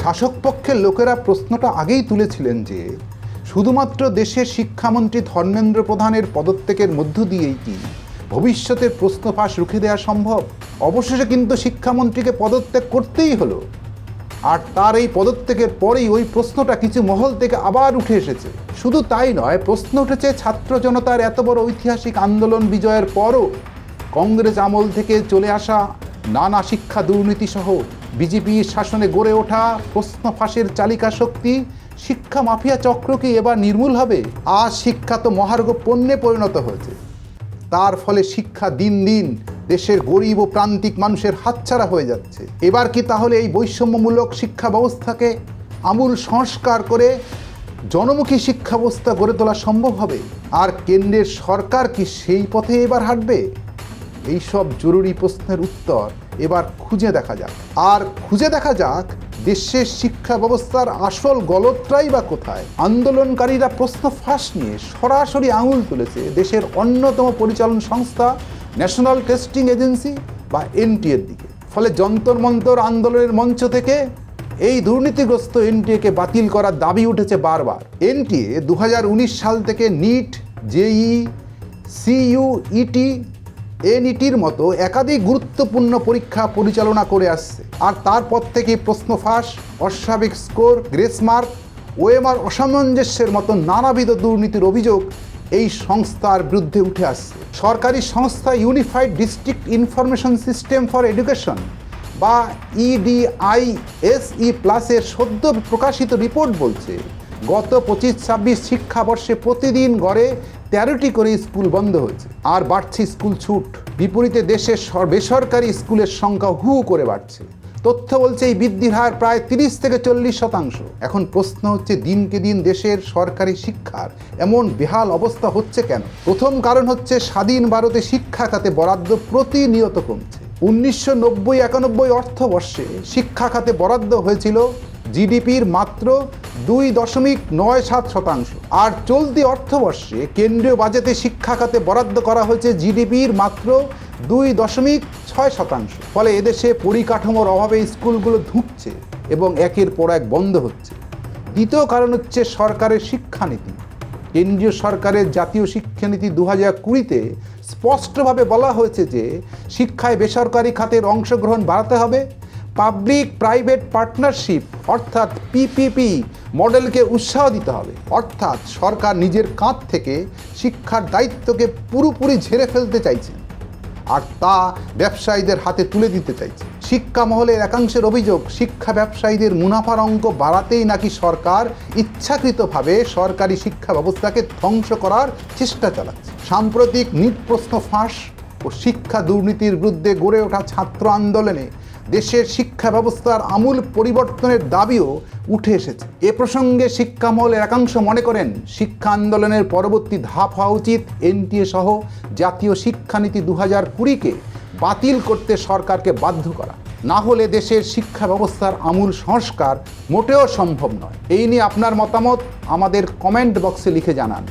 শাসক পক্ষের লোকেরা প্রশ্নটা আগেই তুলেছিলেন যে শুধুমাত্র দেশের শিক্ষামন্ত্রী ধর্মেন্দ্র প্রধানের পদত্যাগের মধ্য দিয়েই কি ভবিষ্যতের প্রশ্ন ফাঁস রুখে দেওয়া সম্ভব। অবশেষে কিন্তু শিক্ষামন্ত্রীকে পদত্যাগ করতেই হলো, আর তার এই পদত্যাগের পরেই ওই প্রশ্নটা কিছু মহল থেকে আবার উঠে এসেছে। শুধু তাই নয়, প্রশ্ন উঠেছে ছাত্র জনতার এত বড় ঐতিহাসিক আন্দোলন বিজয়ের পরও কংগ্রেস আমল থেকে চলে আসা নানা শিক্ষা দুর্নীতি সহ বিজেপির শাসনে গড়ে ওঠা প্রশ্ন ফাঁসের চালিকা শক্তি শিক্ষা মাফিয়া চক্র কি এবার নির্মূল হবে? আজ শিক্ষা তো মহার্ঘ পণ্যে পরিণত হয়েছে। তার ফলে শিক্ষা দিন দিন দেশের গরিব ও প্রান্তিক মানুষের হাতছাড়া হয়ে যাচ্ছে। এবার কি তাহলে এই বৈষম্যমূলক শিক্ষা ব্যবস্থাকে আমূল সংস্কার করে জনমুখী শিক্ষা ব্যবস্থা গড়ে তোলা সম্ভব হবে? আর কেন্দ্রের সরকার কি সেই পথে এবার হাঁটবে? এইসব জরুরি প্রশ্নের উত্তর এবার খুঁজে দেখা যাক। আর খুঁজে দেখা যাক দেশের শিক্ষা ব্যবস্থার আসল গলতটাই বা কোথায়। আন্দোলনকারীরা প্রশ্ন ফাঁস নিয়ে সরাসরি আঙুল তুলেছে দেশের অন্যতম পরিচালন সংস্থা ন্যাশনাল টেস্টিং এজেন্সি বা এনটিএর দিকে। ফলে যন্তর মন্তর আন্দোলনের মঞ্চ থেকে এই দুর্নীতিগ্রস্ত এনটিএকে বাতিল করার দাবি উঠেছে বারবার। এনটিএ 2019 সাল থেকে নিট, জেইই, সিইউইটি, এনইটির মতো একাধিক গুরুত্বপূর্ণ পরীক্ষা পরিচালনা করে আসছে। আর তারপর থেকে প্রশ্ন ফাঁস, অস্বাভাবিক স্কোর, গ্রেসমার্ক, ওএমআর অসামঞ্জস্যের মতো নানাবিধ দুর্নীতির অভিযোগ এই সংস্থার বিরুদ্ধে উঠে আসছে। সরকারি সংস্থা unified district information system for education বা ইডিআইএসই প্লাসের সদ্য প্রকাশিত রিপোর্ট বলছে গত 25-26 শিক্ষাবর্ষে প্রতিদিন গড়ে 13টি করে স্কুল বন্ধ হয়েছে, আর বাড়ছে স্কুল ছুট। বিপরীতে দেশের বেসরকারি স্কুলের সংখ্যা হু করে বাড়ছে। তথ্য বলছে এই বৃদ্ধির হার প্রায় 30-40%। এখন প্রশ্ন হচ্ছে, দিনকে দিন দেশের সরকারি শিক্ষার এমন বেহাল অবস্থা হচ্ছে কেন? প্রথম কারণ হচ্ছে স্বাধীন ভারতে শিক্ষা খাতে বরাদ্দ প্রতিনিয়ত কমছে। 1990-91 অর্থবর্ষে শিক্ষা খাতে বরাদ্দ হয়েছিল জিডিপির মাত্র 2.97%, আর চলতি অর্থবর্ষে কেন্দ্রীয় বাজেটে শিক্ষা খাতে বরাদ্দ করা হয়েছে জিডিপির মাত্র 2.6%। ফলে এদেশে পরিকাঠামোর অভাবে স্কুলগুলো ধুঁকছে এবং একের পর এক বন্ধ হচ্ছে। দ্বিতীয় কারণ হচ্ছে সরকারের শিক্ষানীতি। কেন্দ্রীয় সরকারের জাতীয় শিক্ষানীতি 2020-তে স্পষ্টভাবে বলা হয়েছে যে শিক্ষায় বেসরকারি খাতের অংশগ্রহণ বাড়াতে হবে, পাবলিক প্রাইভেট পার্টনারশিপ অর্থাৎ পিপিপি মডেলকে উৎসাহ দিতে হবে। অর্থাৎ সরকার নিজের কাঁধ থেকে শিক্ষার দায়িত্বকে পুরোপুরি ঝেড়ে ফেলতে চাইছেন, আর তা ব্যবসায়ীদের হাতে তুলে দিতে চাইছে। শিক্ষা মহলের একাংশের অভিযোগ, শিক্ষা ব্যবসায়ীদের মুনাফার অঙ্ক বাড়াতেই নাকি সরকার ইচ্ছাকৃতভাবে সরকারি শিক্ষা ব্যবস্থাকে ধ্বংস করার চেষ্টা চালাচ্ছে। সাম্প্রতিক নিট প্রশ্ন ফাঁস ও শিক্ষা দুর্নীতির বিরুদ্ধে গড়ে ওঠা ছাত্র আন্দোলনে দেশের শিক্ষা ব্যবস্থার আমূল পরিবর্তনের দাবিও উঠে এসেছে। এ প্রসঙ্গে শিক্ষা মহলের একাংশ মনে করেন শিক্ষা আন্দোলনের পরবর্তী ধাপ হওয়া উচিত এনটিএ সহ জাতীয় শিক্ষানীতি 2020-কে বাতিল করতে সরকারকে বাধ্য করা। না হলে দেশের শিক্ষা ব্যবস্থার আমূল সংস্কার মোটেও সম্ভব নয়। এই নিয়ে আপনার মতামত আমাদের কমেন্ট বক্সে লিখে জানান।